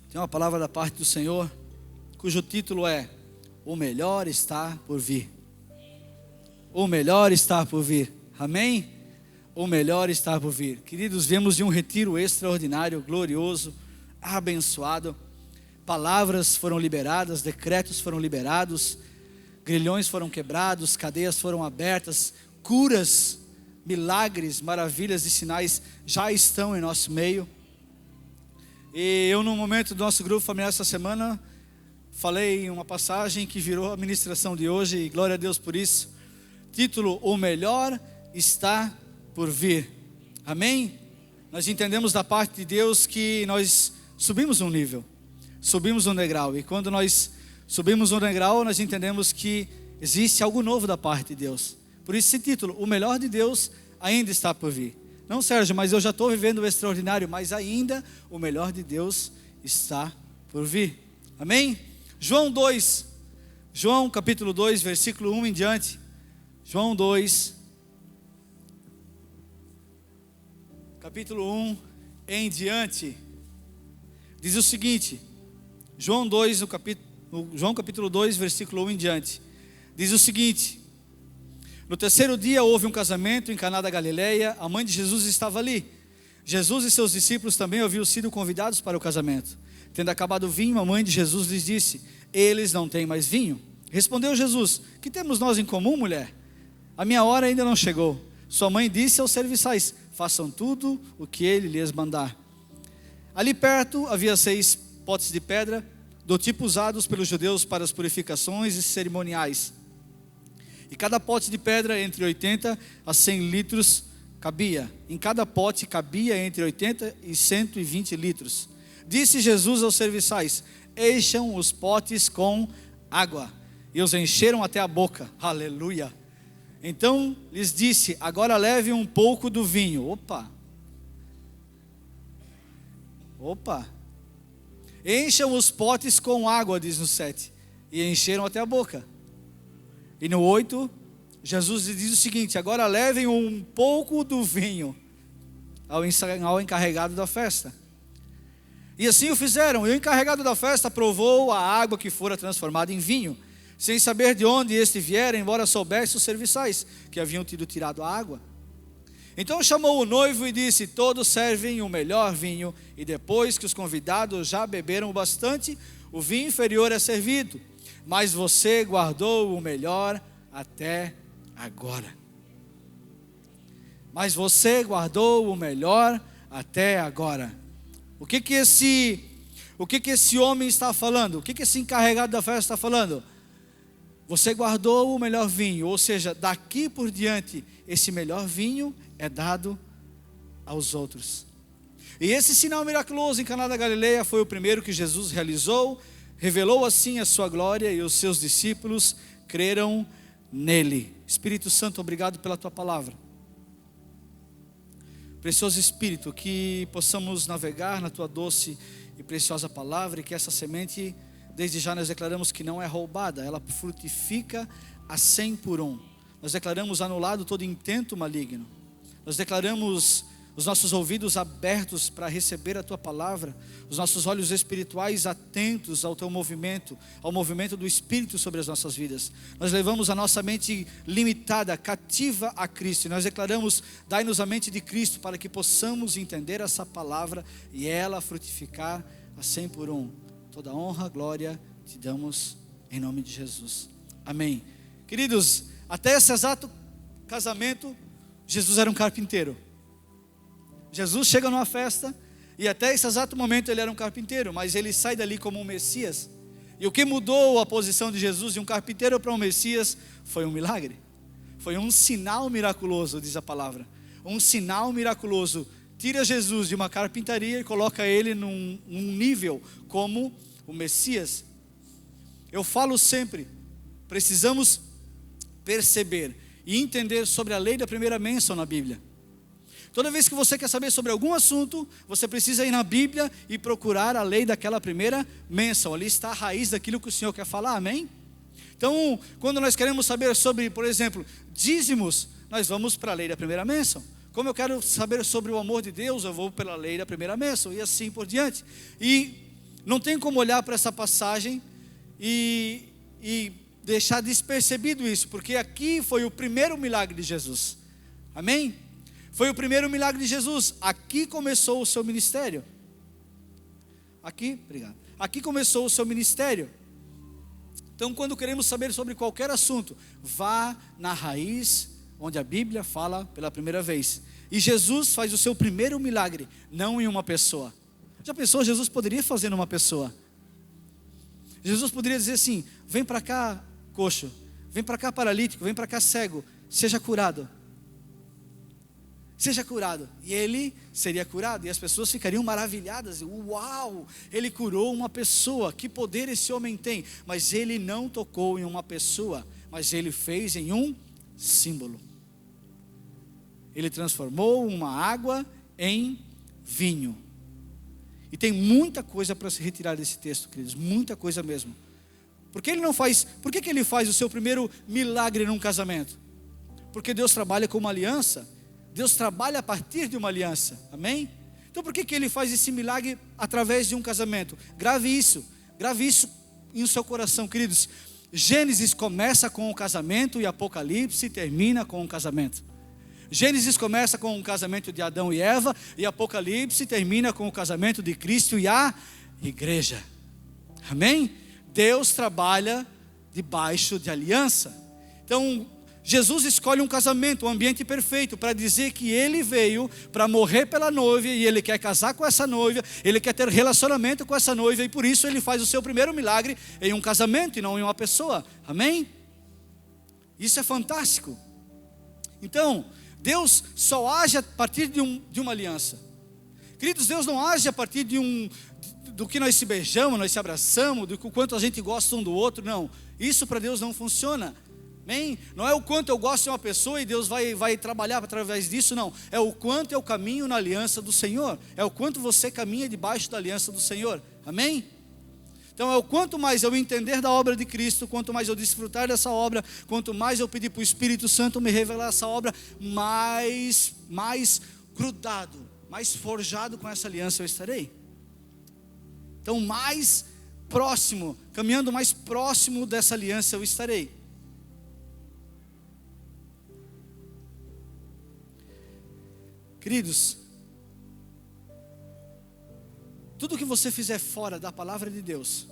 Tem uma palavra da parte do Senhor, cujo título é: O melhor está por vir. O melhor está por vir. Amém? O melhor está por vir. Queridos, viemos de um retiro extraordinário, glorioso, abençoado. Palavras foram liberadas, decretos foram liberados, grilhões foram quebrados, cadeias foram abertas, curas, milagres, maravilhas e sinais já estão em nosso meio. E eu, no momento do nosso grupo familiar essa semana, falei uma passagem que virou a ministração de hoje, e glória a Deus por isso. Título: O melhor está por vir. Amém? Nós entendemos da parte de Deus que nós subimos um nível, subimos um degrau, e quando nós subimos um degrau, nós entendemos que existe algo novo da parte de Deus. Por isso esse título: O melhor de Deus ainda está por vir. Não, Sérgio, mas eu já estou vivendo o extraordinário, mas ainda o melhor de Deus está por vir. Amém? João capítulo 2, versículo 1 em diante. João 2, capítulo 1 em diante, diz o seguinte. João capítulo 2, versículo 1 em diante, diz o seguinte: No terceiro dia houve um casamento em Caná da Galileia. A mãe de Jesus estava ali. Jesus e seus discípulos também haviam sido convidados para o casamento. Tendo acabado o vinho, a mãe de Jesus lhes disse: Eles não têm mais vinho. Respondeu Jesus: Que temos nós em comum, mulher? A minha hora ainda não chegou. Sua mãe disse aos serviçais: Façam tudo o que ele lhes mandar. Ali perto havia 6 potes de pedra, do tipo usados pelos judeus para as purificações e cerimoniais. E cada pote de pedra entre 80 a 100 litros cabia. Em cada pote cabia entre 80 e 120 litros. Disse Jesus aos serviçais: Encham os potes com água. E os encheram até a boca. Aleluia. Então lhes disse: Agora leve um pouco do vinho. Opa. Encham os potes com água, diz no 7. E encheram até a boca. E no 8, Jesus diz o seguinte: Agora levem um pouco do vinho ao encarregado da festa. E assim o fizeram. E o encarregado da festa provou a água que fora transformada em vinho, sem saber de onde este viera, embora soubesse os serviçais que haviam tido tirado a água. Então chamou o noivo e disse: Todos servem o melhor vinho, e depois que os convidados já beberam bastante, o vinho inferior é servido. Mas você guardou o melhor até agora. Mas você guardou o melhor até agora. O que esse homem está falando? O que esse encarregado da festa está falando? Você guardou o melhor vinho, ou seja, daqui por diante, esse melhor vinho é dado aos outros. E esse sinal miraculoso em Caná da Galileia foi o primeiro que Jesus realizou. Revelou assim a sua glória, e os seus discípulos creram nele. Espírito Santo, obrigado pela tua palavra. Precioso Espírito, que possamos navegar na tua doce e preciosa palavra, e que essa semente, desde já nós declaramos que não é roubada, ela frutifica a 100 por 1. Nós declaramos anulado todo intento maligno. Nós declaramos os nossos ouvidos abertos para receber a tua palavra, os nossos olhos espirituais atentos ao teu movimento, ao movimento do Espírito sobre as nossas vidas. Nós levamos a nossa mente limitada, cativa a Cristo, e nós declaramos: dai-nos a mente de Cristo, para que possamos entender essa palavra e ela frutificar a 100 por 1. Toda honra, glória te damos em nome de Jesus. Amém. Queridos, até esse exato casamento, Jesus era um carpinteiro. Jesus chega numa festa, e até esse exato momento ele era um carpinteiro, mas ele sai dali como um Messias. E o que mudou a posição de Jesus de um carpinteiro para um Messias foi um milagre. Foi um sinal miraculoso, diz a palavra. Um sinal miraculoso tira Jesus de uma carpintaria e coloca ele num nível como o Messias. Eu falo sempre, precisamos perceber e entender sobre a lei da primeira bênção na Bíblia. Toda vez que você quer saber sobre algum assunto, você precisa ir na Bíblia e procurar a lei daquela primeira bênção. Ali está a raiz daquilo que o Senhor quer falar, amém? Então, quando nós queremos saber sobre, por exemplo, dízimos, nós vamos para a lei da primeira bênção. Como eu quero saber sobre o amor de Deus, eu vou pela lei da primeira bênção, e assim por diante. E não tem como olhar para essa passagem e deixar despercebido isso, porque aqui foi o primeiro milagre de Jesus. Amém? Foi o primeiro milagre de Jesus. Aqui começou o seu ministério. Obrigado. Aqui começou o seu ministério. Então, quando queremos saber sobre qualquer assunto, vá na raiz, onde a Bíblia fala pela primeira vez. E Jesus faz o seu primeiro milagre, não em uma pessoa. Já pensou, Jesus poderia fazer numa pessoa? Jesus poderia dizer assim: vem para cá, coxo, vem para cá, paralítico, vem para cá, cego, seja curado. Seja curado. E ele seria curado, e as pessoas ficariam maravilhadas. Uau, ele curou uma pessoa, que poder esse homem tem. Mas ele não tocou em uma pessoa, mas ele fez em um símbolo. Ele transformou uma água em vinho. E tem muita coisa para se retirar desse texto, queridos, muita coisa mesmo. Por que ele faz o seu primeiro milagre num casamento? Porque Deus trabalha com uma aliança. Deus trabalha a partir de uma aliança, amém? Então por que ele faz esse milagre através de um casamento? Grave isso no seu coração, queridos. Gênesis começa com o casamento e Apocalipse termina com o casamento. Gênesis começa com o casamento de Adão e Eva, e Apocalipse termina com o casamento de Cristo e a igreja, amém? Deus trabalha debaixo de aliança. Então Jesus escolhe um casamento, um ambiente perfeito, para dizer que ele veio para morrer pela noiva, e ele quer casar com essa noiva, ele quer ter relacionamento com essa noiva, e por isso ele faz o seu primeiro milagre em um casamento e não em uma pessoa, amém? Isso é fantástico. Então, Deus só age a partir de uma aliança. Queridos, Deus não age a partir do que nós se beijamos, nós se abraçamos, do quanto a gente gosta um do outro, não. Isso para Deus não funciona. Amém? Não é o quanto eu gosto de uma pessoa e Deus vai trabalhar através disso, não. É o quanto eu caminho na aliança do Senhor. É o quanto você caminha debaixo da aliança do Senhor. Amém? Então é o quanto mais eu entender da obra de Cristo, quanto mais eu desfrutar dessa obra, quanto mais eu pedir para o Espírito Santo me revelar essa obra, mais grudado, mais forjado com essa aliança eu estarei. Então mais próximo, caminhando mais próximo dessa aliança eu estarei. Queridos, tudo que você fizer fora da palavra de Deus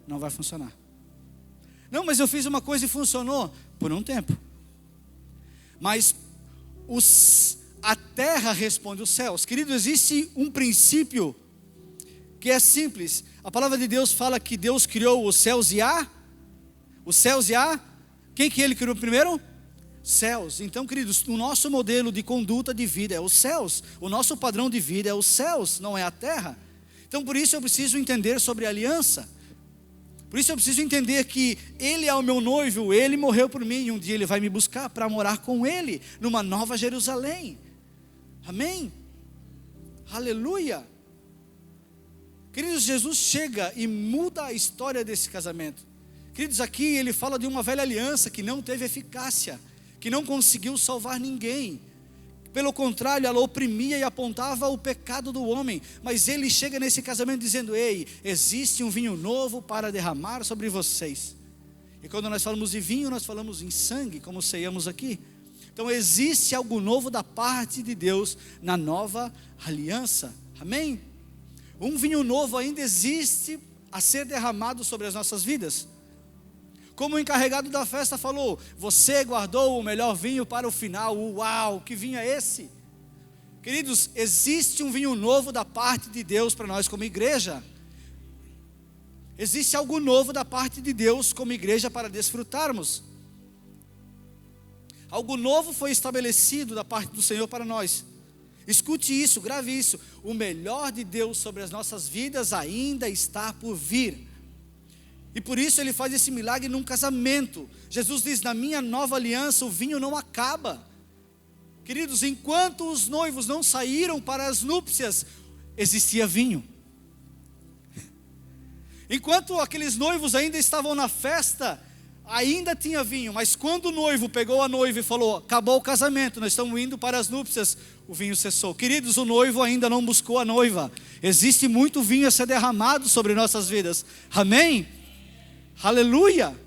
não vai funcionar. Não, mas eu fiz uma coisa e funcionou por um tempo. Mas a terra responde os céus. Querido, existe um princípio que é simples. A palavra de Deus fala que Deus criou os céus e quem que ele criou primeiro? Céus. Então, queridos, o nosso modelo de conduta de vida é os céus. O nosso padrão de vida é os céus, não é a terra. Então, por isso eu preciso entender sobre a aliança. Por isso eu preciso entender que Ele é o meu noivo, Ele morreu por mim, e um dia Ele vai me buscar para morar com Ele, numa nova Jerusalém. Amém? Aleluia! Queridos, Jesus chega e muda a história desse casamento. Queridos, aqui Ele fala de uma velha aliança que não teve eficácia, que não conseguiu salvar ninguém. Pelo contrário, ela oprimia e apontava o pecado do homem. Mas ele chega nesse casamento dizendo: ei, existe um vinho novo para derramar sobre vocês. E quando nós falamos de vinho, nós falamos em sangue, como ceiamos aqui. Então existe algo novo da parte de Deus na nova aliança. Amém? Um vinho novo ainda existe a ser derramado sobre as nossas vidas. Como o encarregado da festa falou: você guardou o melhor vinho para o final. Uau, que vinho é esse? Queridos, existe um vinho novo da parte de Deus para nós como igreja. Existe algo novo da parte de Deus como igreja para desfrutarmos. Algo novo foi estabelecido da parte do Senhor para nós. Escute isso, grave isso. O melhor de Deus sobre as nossas vidas ainda está por vir. E por isso Ele faz esse milagre num casamento. Jesus diz: na minha nova aliança o vinho não acaba. Queridos, enquanto os noivos não saíram para as núpcias, existia vinho. Enquanto aqueles noivos ainda estavam na festa, ainda tinha vinho, mas quando o noivo pegou a noiva e falou: acabou o casamento, nós estamos indo para as núpcias, o vinho cessou. Queridos, o noivo ainda não buscou a noiva. Existe muito vinho a ser derramado sobre nossas vidas. Amém? Aleluia!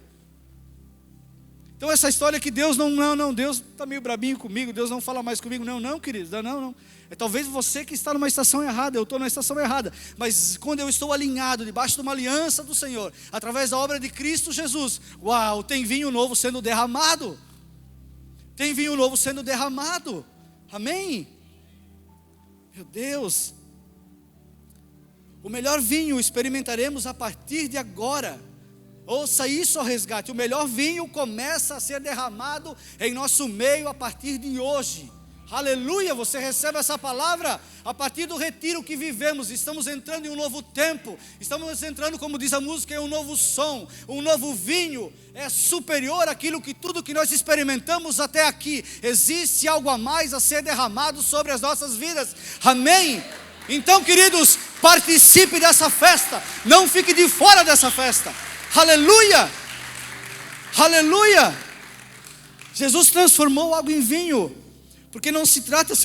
Então essa história que Deus não, Deus está meio brabinho comigo, Deus não fala mais comigo, não, queridos, não. É talvez você que está numa estação errada, eu estou na estação errada, mas quando eu estou alinhado, debaixo de uma aliança do Senhor, através da obra de Cristo Jesus, uau, tem vinho novo sendo derramado, amém? Meu Deus, o melhor vinho experimentaremos a partir de agora. Ouça isso ao resgate, o melhor vinho começa a ser derramado em nosso meio a partir de hoje. Aleluia, você recebe essa palavra a partir do retiro que vivemos. Estamos entrando em um novo tempo, estamos entrando, como diz a música, em um novo som, um novo vinho. É superior àquilo que tudo que nós experimentamos até aqui. Existe algo a mais a ser derramado sobre as nossas vidas, amém? Então, queridos, participe dessa festa, não fique de fora dessa festa. Aleluia, aleluia. Jesus transformou água em vinho, porque não se trata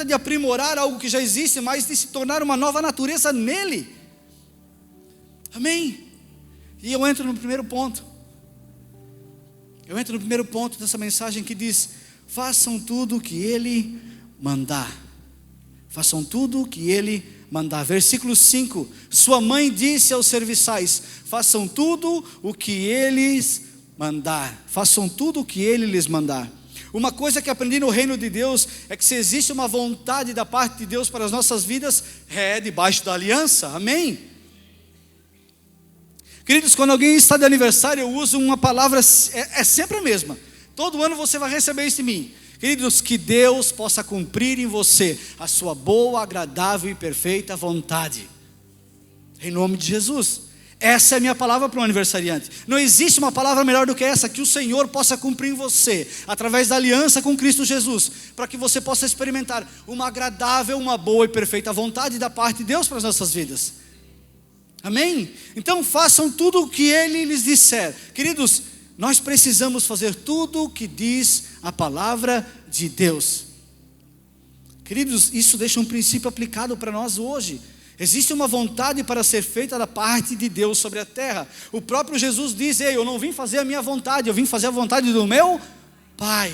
de aprimorar algo que já existe, mas de se tornar uma nova natureza nele, amém? E eu entro no primeiro ponto dessa mensagem que diz: façam tudo o que ele mandar. Façam tudo o que ele mandar. Versículo 5: sua mãe disse aos serviçais: façam tudo o que eles mandar. Façam tudo o que ele lhes mandar. Uma coisa que aprendi no reino de Deus é que se existe uma vontade da parte de Deus para as nossas vidas, é debaixo da aliança, amém? Queridos, quando alguém está de aniversário, eu uso uma palavra, é sempre a mesma. Todo ano você vai receber isso de mim. Queridos, que Deus possa cumprir em você a sua boa, agradável e perfeita vontade, em nome de Jesus. Essa é a minha palavra para um aniversariante. Não existe uma palavra melhor do que essa, que o Senhor possa cumprir em você, através da aliança com Cristo Jesus, para que você possa experimentar uma agradável, uma boa e perfeita vontade da parte de Deus para as nossas vidas, amém? Então façam tudo o que Ele lhes disser. Queridos, nós precisamos fazer tudo o que diz a palavra de Deus. Queridos, isso deixa um princípio aplicado para nós hoje. Existe uma vontade para ser feita da parte de Deus sobre a terra. O próprio Jesus diz: ei, eu não vim fazer a minha vontade, eu vim fazer a vontade do meu Pai.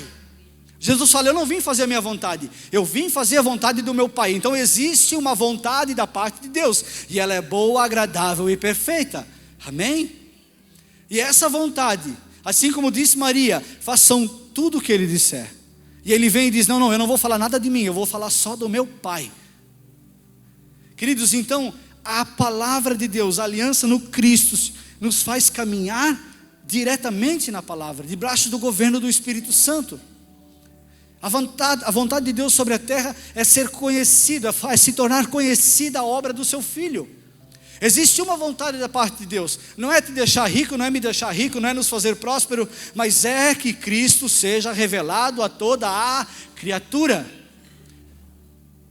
Jesus fala: eu não vim fazer a minha vontade, eu vim fazer a vontade do meu Pai. Então existe uma vontade da parte de Deus, e ela é boa, agradável e perfeita, amém? E essa vontade, assim como disse Maria, façam tudo o que Ele disser. E Ele vem e diz: não, eu não vou falar nada de mim, eu vou falar só do meu Pai. Queridos, então a palavra de Deus, a aliança no Cristo, nos faz caminhar diretamente na palavra, debaixo do governo do Espírito Santo. A vontade de Deus sobre a terra é ser conhecida, é se tornar conhecida a obra do seu Filho. Existe uma vontade da parte de Deus, não é te deixar rico, não é me deixar rico, não é nos fazer próspero, mas é que Cristo seja revelado a toda a criatura.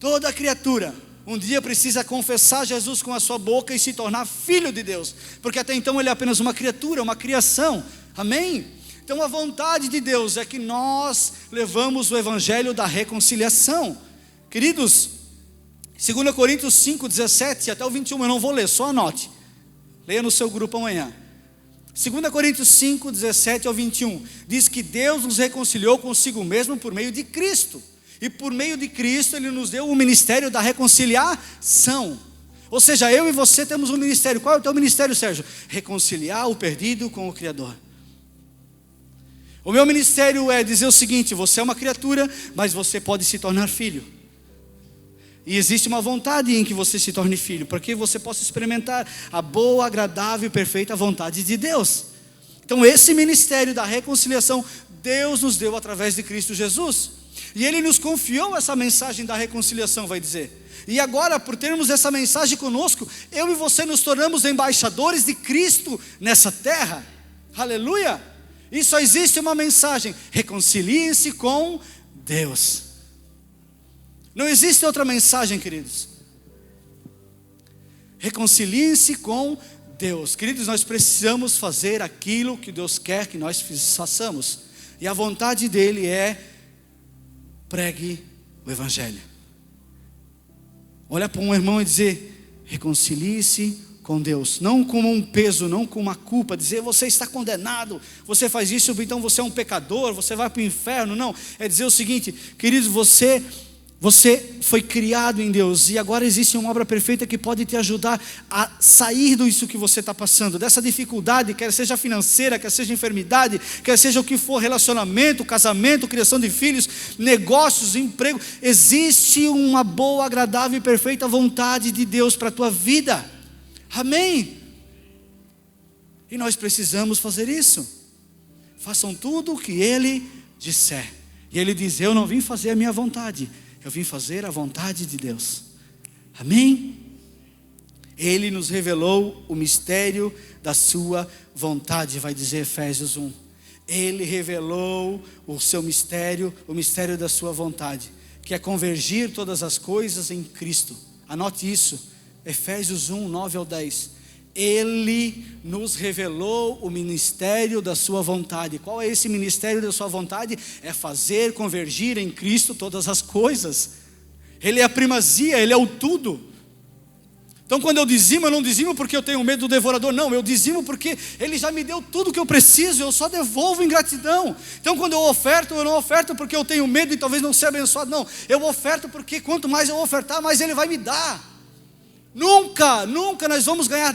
Toda criatura um dia precisa confessar Jesus com a sua boca e se tornar filho de Deus, porque até então ele é apenas uma criatura, uma criação, amém? Então a vontade de Deus é que nós levamos o evangelho da reconciliação. Queridos, 2 Coríntios 5, 17 até o 21, eu não vou ler, só anote, leia no seu grupo amanhã. 2 Coríntios 5, 17 ao 21, diz que Deus nos reconciliou consigo mesmo por meio de Cristo, e por meio de Cristo Ele nos deu o ministério da reconciliação. Ou seja, eu e você temos um ministério. Qual é o teu ministério, Sérgio? Reconciliar o perdido com o Criador. O meu ministério é dizer o seguinte: você é uma criatura, mas você pode se tornar filho. E existe uma vontade em que você se torne filho, para que você possa experimentar a boa, agradável e perfeita vontade de Deus. Então esse ministério da reconciliação, Deus nos deu através de Cristo Jesus. E Ele nos confiou essa mensagem da reconciliação, vai dizer. E agora, por termos essa mensagem conosco, eu e você nos tornamos embaixadores de Cristo nessa terra. Aleluia! E só existe uma mensagem: reconciliem-se com Deus. Não existe outra mensagem, queridos. Reconciliem-se com Deus. Queridos, nós precisamos fazer aquilo que Deus quer que nós façamos. E a vontade dele é: pregue o Evangelho. Olha para um irmão e dizer: reconcilie-se com Deus. Não como um peso, não com uma culpa, dizer você está condenado, você faz isso, então você é um pecador, você vai para o inferno. Não, é dizer o seguinte: queridos, você foi criado em Deus, e agora existe uma obra perfeita que pode te ajudar a sair disso que você está passando, dessa dificuldade, quer seja financeira, quer seja enfermidade, quer seja o que for, relacionamento, casamento, criação de filhos, negócios, emprego. Existe uma boa, agradável e perfeita vontade de Deus para a tua vida. Amém? E nós precisamos fazer isso. Façam tudo o que Ele disser. E Ele diz: eu não vim fazer a minha vontade, eu vim fazer a vontade de Deus. Amém? Ele nos revelou o mistério da sua vontade, vai dizer Efésios 1. Ele revelou o seu mistério, o mistério da sua vontade, que é convergir todas as coisas em Cristo. Anote isso, Efésios 1, 9 ao 10. Ele nos revelou o ministério da sua vontade. Qual é esse ministério da sua vontade? É fazer convergir em Cristo todas as coisas. Ele é a primazia, Ele é o tudo. Então quando eu dizimo, eu não dizimo porque eu tenho medo do devorador. Não, eu dizimo porque Ele já me deu tudo que eu preciso, eu só devolvo em gratidão. Então quando eu oferto, eu não oferto porque eu tenho medo e talvez não ser abençoado. Não, eu oferto porque quanto mais eu ofertar, mais Ele vai me dar. Nunca nós vamos ganhar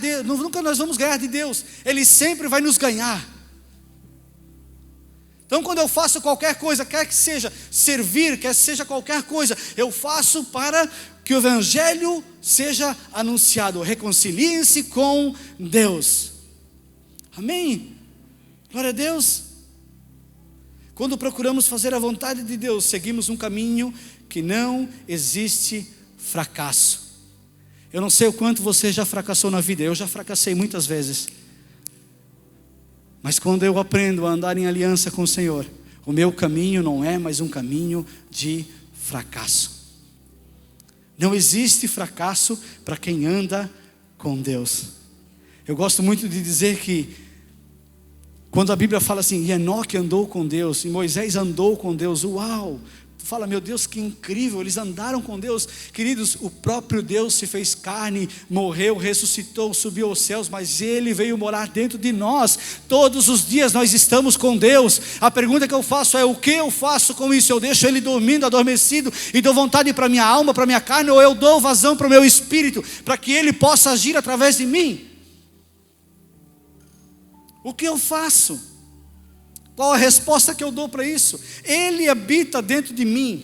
de Deus. Ele sempre vai nos ganhar. Então quando eu faço qualquer coisa, quer que seja servir, quer que seja qualquer coisa, eu faço para que o Evangelho seja anunciado. Reconciliem-se com Deus. Amém? Glória a Deus. Quando procuramos fazer a vontade de Deus, seguimos um caminho que não existe fracasso. Eu não sei o quanto você já fracassou na vida, eu já fracassei muitas vezes. Mas quando eu aprendo a andar em aliança com o Senhor, o meu caminho não é mais um caminho de fracasso. Não existe fracasso para quem anda com Deus. Eu gosto muito de dizer que quando a Bíblia fala assim, e Enoque andou com Deus, e Moisés andou com Deus, uau! Fala, meu Deus, que incrível, eles andaram com Deus. Queridos, o próprio Deus se fez carne, morreu, ressuscitou, subiu aos céus, mas Ele veio morar dentro de nós. Todos os dias nós estamos com Deus. A pergunta que eu faço é: o que eu faço com isso? Eu deixo Ele dormindo, adormecido, e dou vontade para minha alma, para minha carne, ou eu dou vazão para o meu espírito, para que Ele possa agir através de mim? O que eu faço? Qual a resposta que eu dou para isso? Ele habita dentro de mim.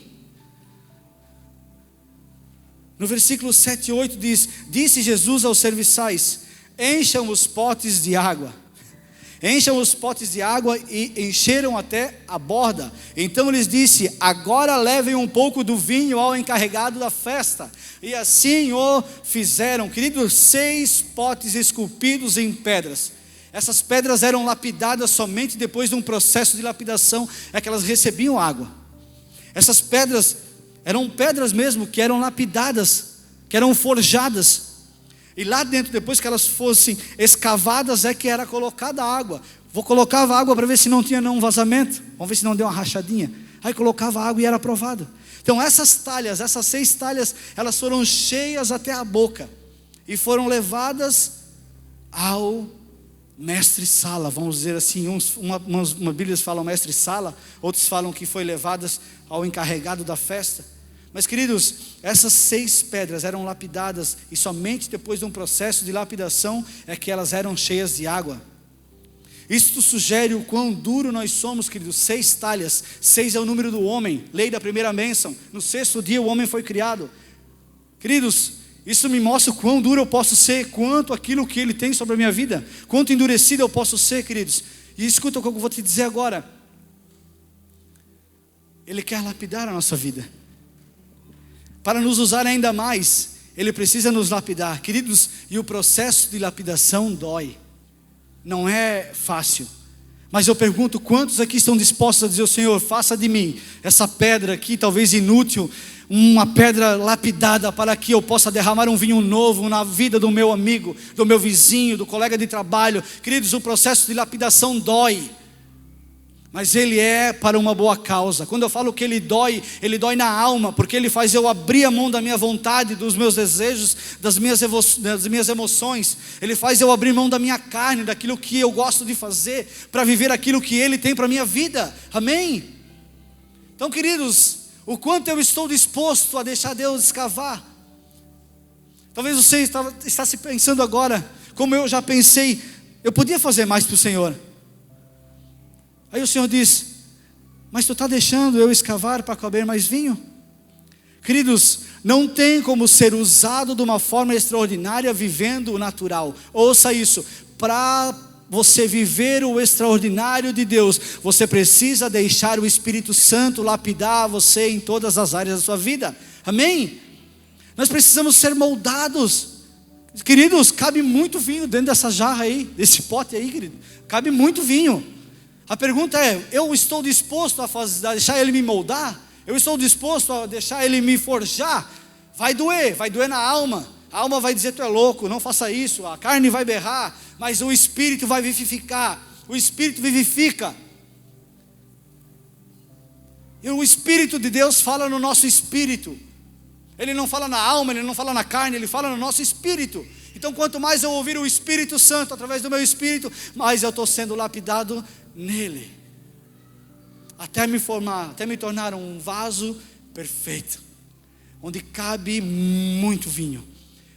No versículo 7 e 8 diz: disse Jesus aos serviçais: encham os potes de água. Encham os potes de água, e encheram até a borda. Então lhes disse: agora levem um pouco do vinho ao encarregado da festa. E assim o fizeram. Queridos, 6 potes esculpidos em pedras. Essas pedras eram lapidadas somente depois de um processo de lapidação, é que elas recebiam água. Essas pedras eram pedras mesmo, que eram lapidadas, que eram forjadas. E lá dentro, depois que elas fossem escavadas, é que era colocada água. Colocava água para ver se não tinha nenhum vazamento. Vamos ver se não deu uma rachadinha. Aí colocava água e era aprovado. Então essas talhas, essas 6 talhas, elas foram cheias até a boca. E foram levadas ao mestre-sala, vamos dizer assim. Umas Bíblias falam mestre-sala, outros falam que foi levadas ao encarregado da festa. Mas queridos, essas 6 pedras eram lapidadas, e somente depois de um processo de lapidação é que elas eram cheias de água. Isto sugere o quão duro nós somos, queridos. 6 talhas, 6 é o número do homem, lei da primeira bênção. No 6º dia o homem foi criado. Queridos, isso me mostra o quão duro eu posso ser, quanto aquilo que Ele tem sobre a minha vida, quanto endurecido eu posso ser, queridos. E escuta o que eu vou te dizer agora. Ele quer lapidar a nossa vida. Para nos usar ainda mais, Ele precisa nos lapidar, queridos. E o processo de lapidação dói. Não é fácil. Mas eu pergunto, quantos aqui estão dispostos a dizer: o Senhor, faça de mim essa pedra aqui, talvez inútil, uma pedra lapidada para que eu possa derramar um vinho novo na vida do meu amigo, do meu vizinho, do colega de trabalho. Queridos, o processo de lapidação dói, mas ele é para uma boa causa. Quando eu falo que ele dói na alma, porque ele faz eu abrir a mão da minha vontade, dos meus desejos, das minhas emoções. Ele faz eu abrir mão da minha carne, daquilo que eu gosto de fazer, para viver aquilo que ele tem para a minha vida. Amém? Então, queridos, o quanto eu estou disposto a deixar Deus escavar. Talvez você está se pensando agora, como eu já pensei, eu podia fazer mais para o Senhor. Aí o Senhor diz: mas tu está deixando eu escavar para caber mais vinho? Queridos, não tem como ser usado de uma forma extraordinária vivendo o natural. Ouça isso, para você viver o extraordinário de Deus, você precisa deixar o Espírito Santo lapidar você em todas as áreas da sua vida. Amém? Nós precisamos ser moldados. Queridos, cabe muito vinho dentro dessa jarra aí, desse pote aí, querido. Cabe muito vinho. A pergunta é: eu estou disposto a deixar Ele me moldar? Eu estou disposto a deixar Ele me forjar? Vai doer na alma. A alma vai dizer: tu é louco, não faça isso. A carne vai berrar, mas o Espírito vai vivificar. O Espírito vivifica. E o Espírito de Deus fala no nosso espírito. Ele não fala na alma, Ele não fala na carne, Ele fala no nosso espírito. Então, quanto mais eu ouvir o Espírito Santo através do meu espírito, mais eu estou sendo lapidado nele, até me formar, até me tornar um vaso perfeito, onde cabe muito vinho,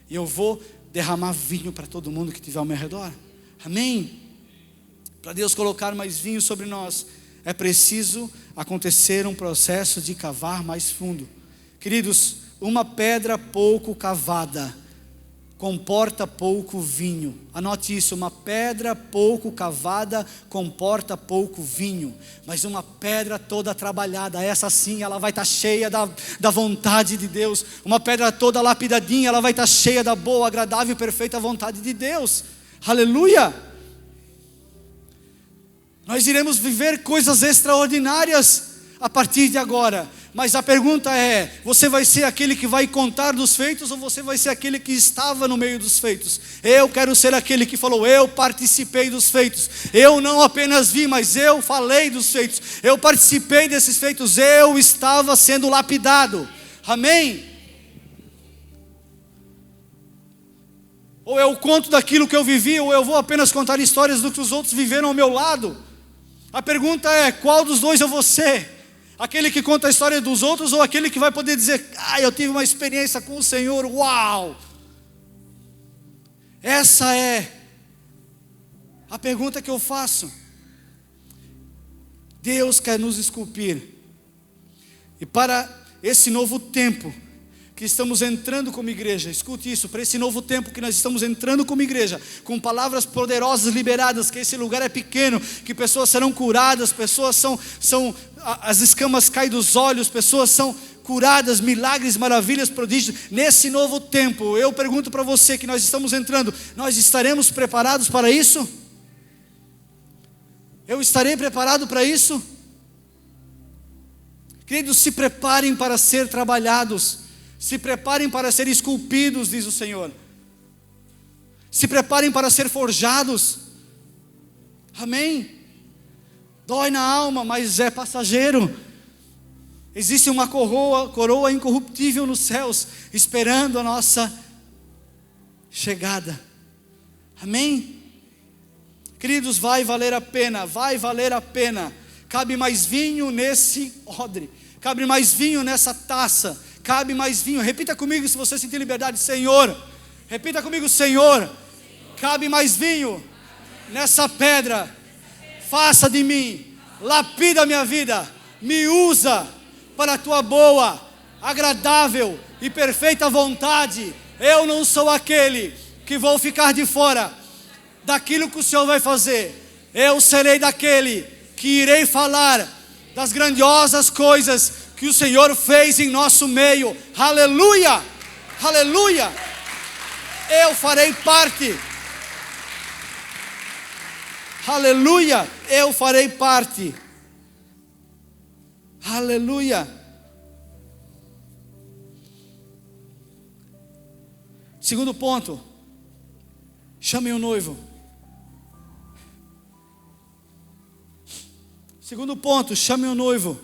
e eu vou derramar vinho para todo mundo que estiver ao meu redor. Amém? Para Deus colocar mais vinho sobre nós, é preciso acontecer um processo de cavar mais fundo. Queridos, uma pedra pouco cavada comporta pouco vinho. Anote isso: uma pedra pouco cavada comporta pouco vinho. Mas uma pedra toda trabalhada, essa sim, ela vai estar cheia da vontade de Deus. Uma pedra toda lapidadinha, ela vai estar cheia da boa, agradável e perfeita vontade de Deus. Aleluia! Nós iremos viver coisas extraordinárias a partir de agora. Mas a pergunta é: você vai ser aquele que vai contar dos feitos, ou você vai ser aquele que estava no meio dos feitos? Eu quero ser aquele que falou: eu participei dos feitos. Eu não apenas vi, mas eu falei dos feitos. Eu participei desses feitos. Eu estava sendo lapidado. Amém? Ou eu conto daquilo que eu vivi, ou eu vou apenas contar histórias do que os outros viveram ao meu lado? A pergunta é: qual dos dois eu vou ser? Aquele que conta a história dos outros, ou aquele que vai poder dizer: eu tive uma experiência com o Senhor, uau! Essa é a pergunta que eu faço. Deus quer nos esculpir, e para esse novo tempo que estamos entrando como igreja, escute isso, para esse novo tempo que nós estamos entrando como igreja, com palavras poderosas liberadas, que esse lugar é pequeno, que pessoas serão curadas, pessoas as escamas caem dos olhos, pessoas são curadas, milagres, maravilhas, prodígios. Nesse novo tempo, eu pergunto para você que nós estamos entrando, nós estaremos preparados para isso? Eu estarei preparado para isso? Queridos, se preparem para ser trabalhados. Se preparem para ser esculpidos, diz o Senhor. Se preparem para ser forjados. Amém? Dói na alma, mas é passageiro. Existe uma coroa incorruptível nos céus, esperando a nossa chegada. Amém? Queridos, vai valer a pena, vai valer a pena. Cabe mais vinho nesse odre, cabe mais vinho nessa taça, cabe mais vinho. Repita comigo se você sentir liberdade: Senhor. Repita comigo: Senhor, cabe mais vinho nessa pedra. Faça de mim, lapida a minha vida, me usa para a tua boa, agradável e perfeita vontade. Eu não sou aquele que vou ficar de fora daquilo que o Senhor vai fazer. Eu serei daquele que irei falar das grandiosas coisas que o Senhor fez em nosso meio. Aleluia, aleluia. Eu farei parte. Aleluia, eu farei parte. Aleluia. Segundo ponto, chamem o noivo. Segundo ponto, chamem o noivo.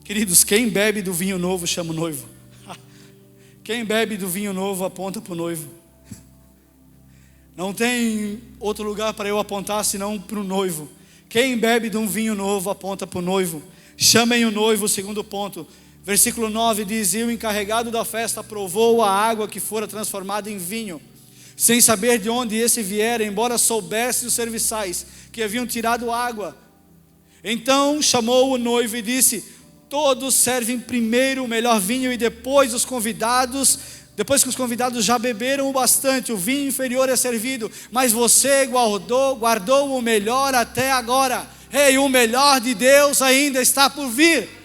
Queridos, quem bebe do vinho novo chama o noivo. Quem bebe do vinho novo aponta para o noivo. Não tem outro lugar para eu apontar senão para o noivo. Quem bebe de um vinho novo aponta para o noivo. Chamem o noivo, segundo ponto. Versículo 9 diz: e o encarregado da festa provou a água que fora transformada em vinho, sem saber de onde esse viera, embora soubesse os serviçais que haviam tirado água. Então chamou o noivo e disse: todos servem primeiro o melhor vinho, e depois que os convidados já beberam o bastante, o vinho inferior é servido. Mas você guardou o melhor até agora. Ei, o melhor de Deus ainda está por vir.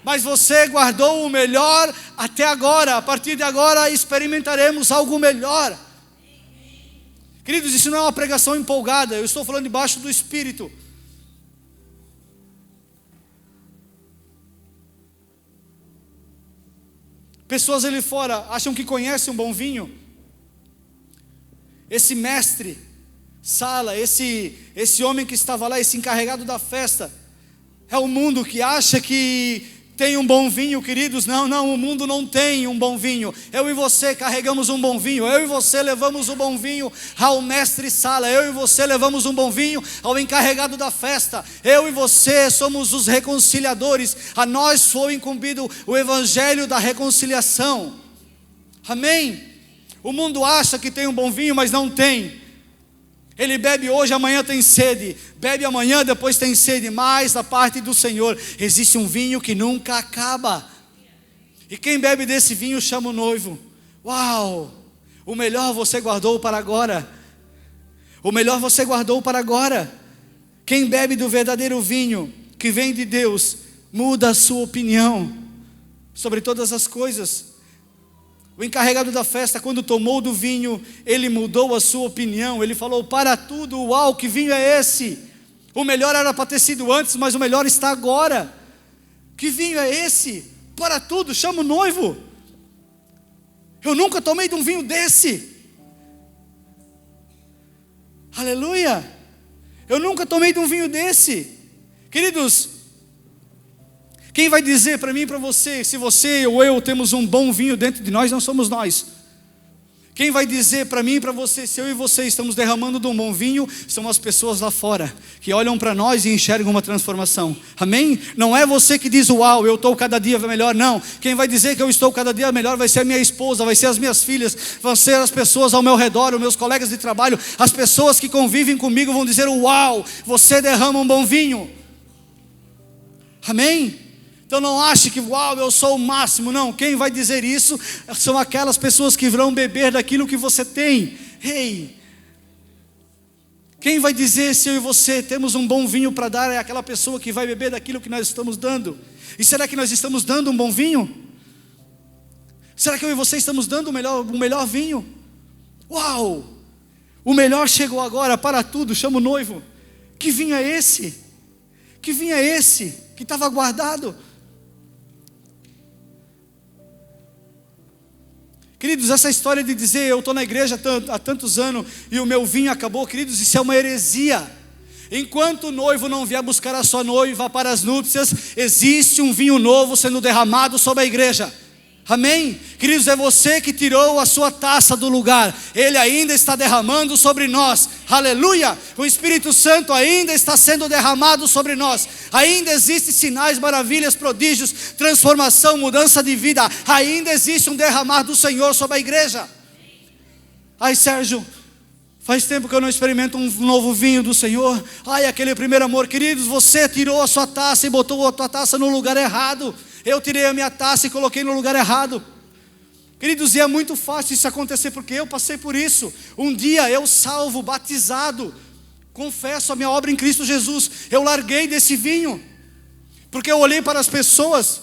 Mas você guardou o melhor até agora. A partir de agora experimentaremos algo melhor. Queridos, isso não é uma pregação empolgada. Eu estou falando debaixo do Espírito. Pessoas ali fora acham que conhecem um bom vinho. Esse mestre Sala, esse homem que estava lá, esse encarregado da festa, é o mundo que acha que tem um bom vinho, queridos. Não, o mundo não tem um bom vinho. Eu e você carregamos um bom vinho. Eu e você levamos o bom vinho ao mestre Sala. Eu e você levamos um bom vinho ao encarregado da festa. Eu e você somos os reconciliadores. A nós foi incumbido o evangelho da reconciliação. Amém? O mundo acha que tem um bom vinho, mas não tem. Ele bebe hoje, amanhã tem sede. Bebe amanhã, depois tem sede. Mas da parte do Senhor existe um vinho que nunca acaba. E quem bebe desse vinho chama o noivo. Uau! O melhor você guardou para agora. O melhor você guardou para agora. Quem bebe do verdadeiro vinho que vem de Deus muda a sua opinião sobre todas as coisas. O encarregado da festa, quando tomou do vinho, ele mudou a sua opinião. Ele falou: para tudo, uau, que vinho é esse? O melhor era para ter sido antes, mas o melhor está agora. Que vinho é esse? Para tudo, chama o noivo. Eu nunca tomei de um vinho desse. Aleluia. Eu nunca tomei de um vinho desse. Queridos, quem vai dizer para mim e para você, se você ou eu temos um bom vinho dentro de nós, não somos nós. Quem vai dizer para mim e para você, se eu e você estamos derramando de um bom vinho, são as pessoas lá fora, que olham para nós e enxergam uma transformação. Amém? Não é você que diz: uau, eu estou cada dia melhor. Não, quem vai dizer que eu estou cada dia melhor vai ser a minha esposa, vai ser as minhas filhas, vão ser as pessoas ao meu redor, os meus colegas de trabalho, as pessoas que convivem comigo vão dizer: uau, você derrama um bom vinho. Amém? Então não ache que, uau, eu sou o máximo. Não, quem vai dizer isso são aquelas pessoas que vão beber daquilo que você tem. Ei, quem vai dizer se eu e você temos um bom vinho para dar é aquela pessoa que vai beber daquilo que nós estamos dando. E será que nós estamos dando um bom vinho? Será que eu e você estamos dando o melhor vinho? Uau, o melhor chegou agora, para tudo, chama o noivo. Que vinho é esse? Que vinho é esse que estava guardado? Queridos, essa história de dizer eu estou na igreja há tantos anos e o meu vinho acabou, queridos, isso é uma heresia. Enquanto o noivo não vier buscar a sua noiva para as núpcias, existe um vinho novo sendo derramado sobre a igreja. Amém? Queridos, é você que tirou a sua taça do lugar. Ele ainda está derramando sobre nós. Aleluia! O Espírito Santo ainda está sendo derramado sobre nós. Ainda existem sinais, maravilhas, prodígios, transformação, mudança de vida. Ainda existe um derramar do Senhor sobre a igreja. Ai, Sérgio, faz tempo que eu não experimento um novo vinho do Senhor. Ai, aquele primeiro amor. Queridos, você tirou a sua taça e botou a tua taça no lugar errado. Eu tirei a minha taça e coloquei no lugar errado. Queridos, e é muito fácil isso acontecer, porque eu passei por isso. Um dia eu salvo, batizado, confesso a minha obra em Cristo Jesus, eu larguei desse vinho, porque eu olhei para as pessoas.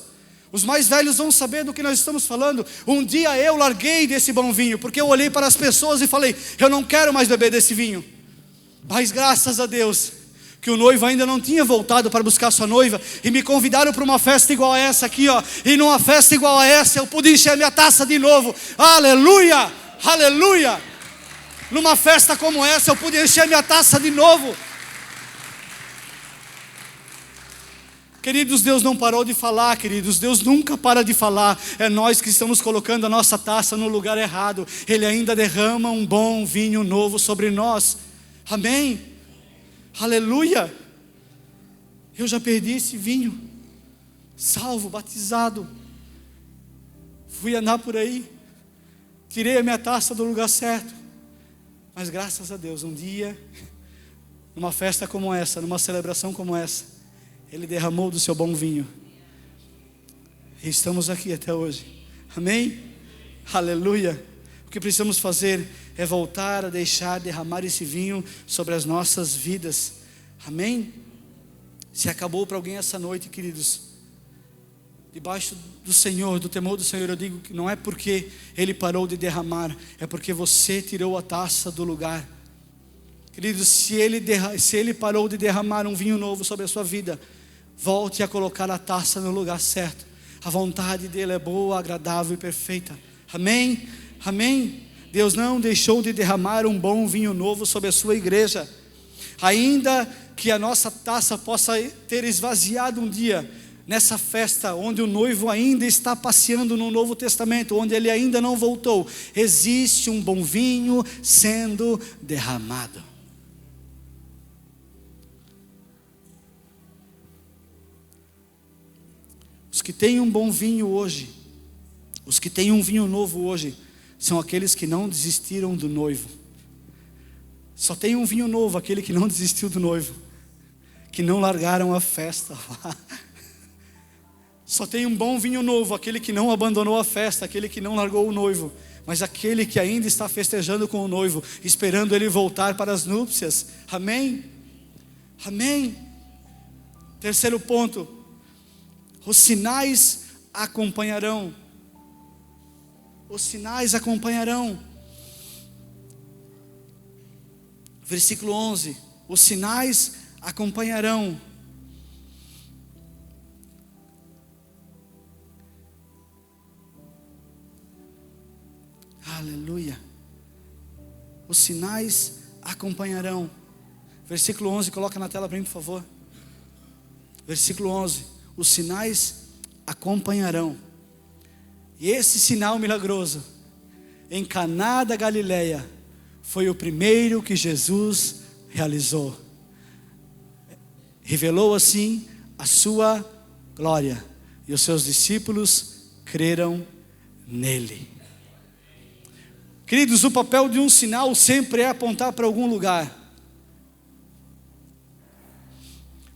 Os mais velhos vão saber do que nós estamos falando. Um dia eu larguei desse bom vinho, porque eu olhei para as pessoas e falei: eu não quero mais beber desse vinho. Mas graças a Deus, que o noivo ainda não tinha voltado para buscar sua noiva, e me convidaram para uma festa igual a essa aqui, ó. E numa festa igual a essa eu pude encher a minha taça de novo. Aleluia, aleluia. Numa festa como essa eu pude encher a minha taça de novo. Queridos, Deus não parou de falar, queridos. Deus nunca para de falar. É nós que estamos colocando a nossa taça no lugar errado. Ele ainda derrama um bom vinho novo sobre nós. Amém? Aleluia. Eu já perdi esse vinho. Salvo, batizado. Fui andar por aí. Tirei a minha taça do lugar certo. Mas graças a Deus, um dia, numa festa como essa, numa celebração como essa, Ele derramou do seu bom vinho. E estamos aqui até hoje. Amém? Aleluia. O que precisamos fazer é voltar a deixar derramar esse vinho sobre as nossas vidas. Amém? Se acabou para alguém essa noite, queridos, debaixo do Senhor, do temor do Senhor, eu digo que não é porque Ele parou de derramar, é porque você tirou a taça do lugar. Queridos, se ele parou de derramar um vinho novo sobre a sua vida, volte a colocar a taça no lugar certo. A vontade dele é boa, agradável e perfeita. Amém? Amém? Deus não deixou de derramar um bom vinho novo sobre a sua igreja. Ainda que a nossa taça possa ter esvaziado um dia, nessa festa onde o noivo ainda está passeando no Novo Testamento, onde ele ainda não voltou, existe um bom vinho sendo derramado. Os que têm um bom vinho hoje, os que têm um vinho novo hoje, são aqueles que não desistiram do noivo. Só tem um vinho novo aquele que não desistiu do noivo, que não largaram a festa. Só tem um bom vinho novo aquele que não abandonou a festa, aquele que não largou o noivo, mas aquele que ainda está festejando com o noivo, esperando ele voltar para as núpcias. Amém? Amém? Terceiro ponto: os sinais acompanharão. Os sinais acompanharão. Versículo 11: os sinais acompanharão. Aleluia. Os sinais acompanharão. Versículo 11, coloca na tela para mim, por favor. Versículo 11: os sinais acompanharão. E esse sinal milagroso em Caná da Galileia foi o primeiro que Jesus realizou. Revelou assim a sua glória, e os seus discípulos creram nele. Queridos, o papel de um sinal sempre é apontar para algum lugar.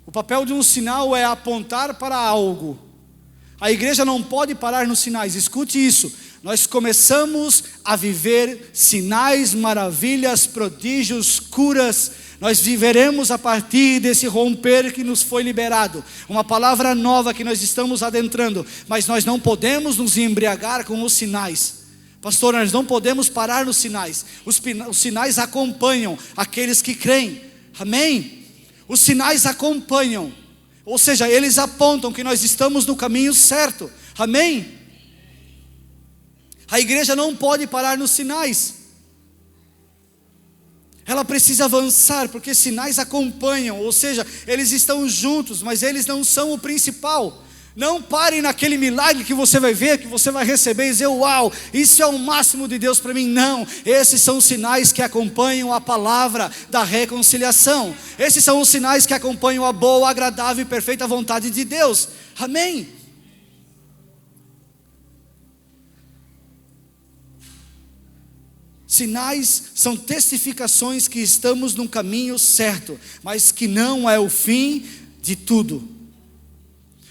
O papel de um sinal é apontar para algo. A igreja não pode parar nos sinais. Escute isso: nós começamos a viver sinais, maravilhas, prodígios, curas. Nós viveremos a partir desse romper que nos foi liberado, uma palavra nova que nós estamos adentrando. Mas nós não podemos nos embriagar com os sinais. Pastor, nós não podemos parar nos sinais. Os sinais acompanham aqueles que creem. Amém? Os sinais acompanham, ou seja, eles apontam que nós estamos no caminho certo. Amém? A igreja não pode parar nos sinais. Ela precisa avançar, porque sinais acompanham, ou seja, eles estão juntos, mas eles não são o principal. Não pare naquele milagre que você vai ver, que você vai receber e dizer: uau, isso é o máximo de Deus para mim. Não, esses são os sinais que acompanham a palavra da reconciliação. Esses são os sinais que acompanham a boa, agradável e perfeita vontade de Deus. Amém? Sinais são testificações que estamos no caminho certo, mas que não é o fim de tudo.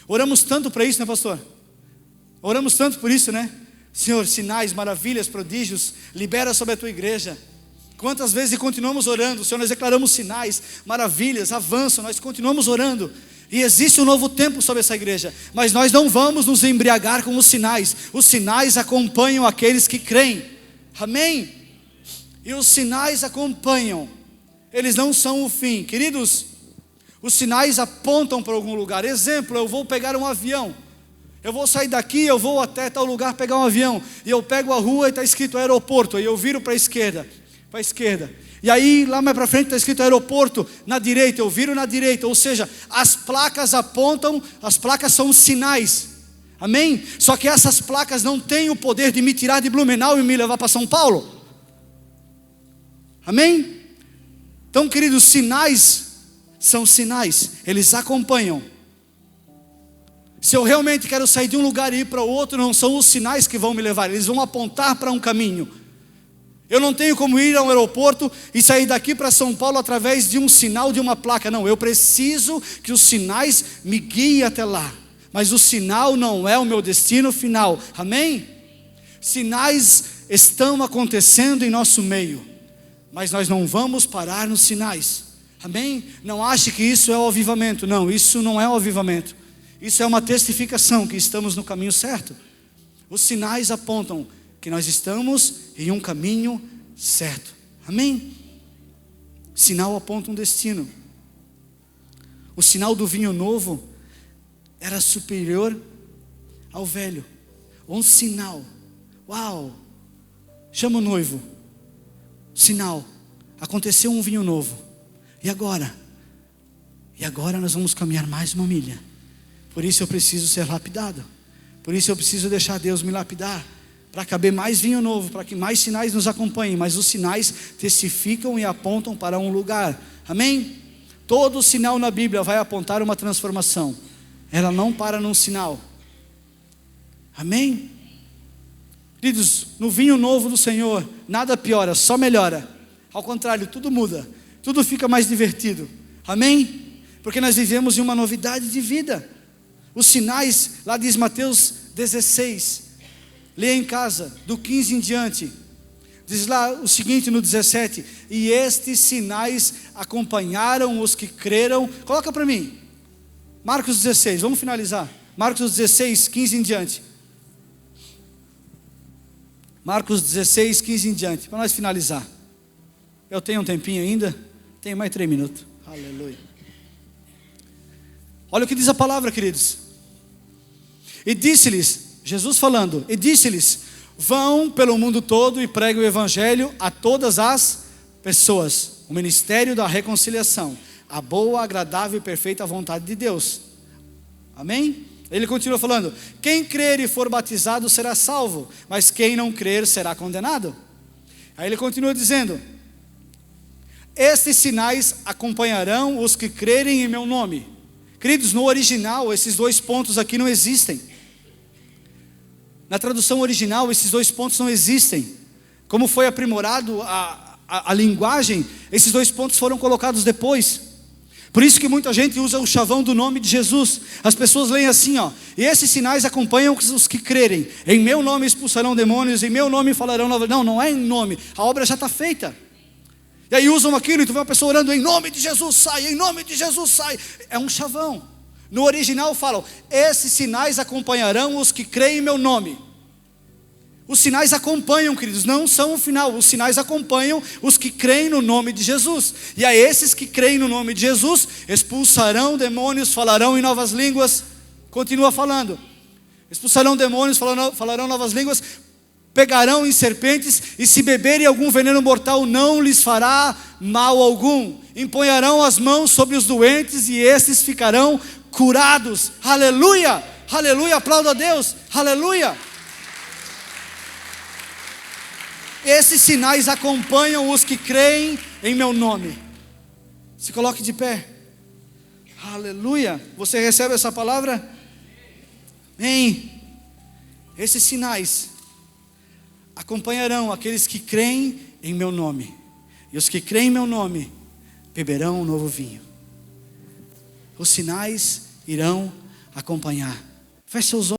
Oramos tanto para isso, né, pastor? Oramos tanto por isso, né? Senhor, sinais, maravilhas, prodígios, libera sobre a tua igreja. Quantas vezes continuamos orando, Senhor, nós declaramos sinais, maravilhas, avanço, nós continuamos orando. E existe um novo tempo sobre essa igreja, mas nós não vamos nos embriagar com os sinais. Os sinais acompanham aqueles que creem. Amém? E os sinais acompanham, eles não são o fim. Queridos, Os sinais apontam para algum lugar. Exemplo, eu vou pegar um avião. Eu vou sair daqui, eu vou até tal lugar pegar um avião. E eu pego a rua e está escrito aeroporto. E eu viro para a esquerda. E aí lá mais para frente está escrito aeroporto na direita. Eu viro na direita. Ou seja, as placas apontam, as placas são sinais. Amém? Só que essas placas não têm o poder de me tirar de Blumenau e me levar para São Paulo. Amém? Então, queridos, sinais são sinais, eles acompanham. Se eu realmente quero sair de um lugar e ir para o outro, não são os sinais que vão me levar, eles vão apontar para um caminho. Eu não tenho como ir a um aeroporto e sair daqui para São Paulo através de um sinal, de uma placa. Não, eu preciso que os sinais me guiem até lá. Mas o sinal não é o meu destino final. Amém? Sinais estão acontecendo em nosso meio, mas nós não vamos parar nos sinais. Amém? Não ache que isso é o avivamento. Não, isso não é o avivamento. Isso é uma testificação que estamos no caminho certo. Os sinais apontam que nós estamos em um caminho certo. Amém? Sinal aponta um destino. O sinal do vinho novo era superior ao velho. Um sinal. Uau! Chama o noivo. Sinal. Aconteceu um vinho novo. E agora? E agora nós vamos caminhar mais uma milha. Por isso eu preciso ser lapidado. Por isso eu preciso deixar Deus me lapidar. Para caber mais vinho novo, para que mais sinais nos acompanhem. Mas os sinais testificam e apontam para um lugar. Amém? Todo sinal na Bíblia vai apontar uma transformação. Ela não para num sinal. Amém? Queridos, no vinho novo do Senhor, nada piora, só melhora. Ao contrário, tudo muda. Tudo fica mais divertido. Amém? Porque nós vivemos em uma novidade de vida. Os sinais, lá diz Mateus 16. Leia em casa, do 15 em diante. Diz lá o seguinte no 17. E estes sinais acompanharam os que creram. Coloca para mim. Marcos 16, vamos finalizar. Marcos 16, 15 em diante. Marcos 16, 15 em diante. Para nós finalizar. Eu tenho um tempinho ainda? Tenho mais 3 minutos. Aleluia. Olha o que diz a palavra, queridos. E disse-lhes, Jesus falando, e disse-lhes: vão pelo mundo todo e preguem o evangelho a todas as pessoas. O ministério da reconciliação, a boa, agradável e perfeita vontade de Deus. Amém? Ele continua falando: quem crer e for batizado será salvo, mas quem não crer será condenado. Aí ele continua dizendo: estes sinais acompanharão os que crerem em meu nome. Queridos, no original esses 2 pontos aqui não existem. Na tradução original esses 2 pontos não existem. Como foi aprimorado a linguagem, esses 2 pontos foram colocados depois. Por isso que muita gente usa o chavão do nome de Jesus. As pessoas leem assim, ó: e esses sinais acompanham os que crerem. Em meu nome expulsarão demônios, em meu nome falarão novas. Não, não é em nome, a obra já está feita. E aí usam aquilo, e tu vê uma pessoa orando: em nome de Jesus sai, em nome de Jesus sai. É um chavão. No original falam: esses sinais acompanharão os que creem em meu nome. Os sinais acompanham, queridos, não são o final. Os sinais acompanham os que creem no nome de Jesus. E a esses que creem no nome de Jesus expulsarão demônios, falarão em novas línguas. Continua falando: expulsarão demônios, falarão novas línguas, pegarão em serpentes, e se beberem algum veneno mortal não lhes fará mal algum. Imponharão as mãos sobre os doentes e estes ficarão curados. Aleluia, aleluia, aplauda a Deus, aleluia. Esses sinais acompanham os que creem em meu nome. Se coloque de pé. Aleluia. Você recebe essa palavra? Amém. Esses sinais acompanharão aqueles que creem em meu nome. E os que creem em meu nome beberão um novo vinho. Os sinais irão acompanhar. Feche seus olhos.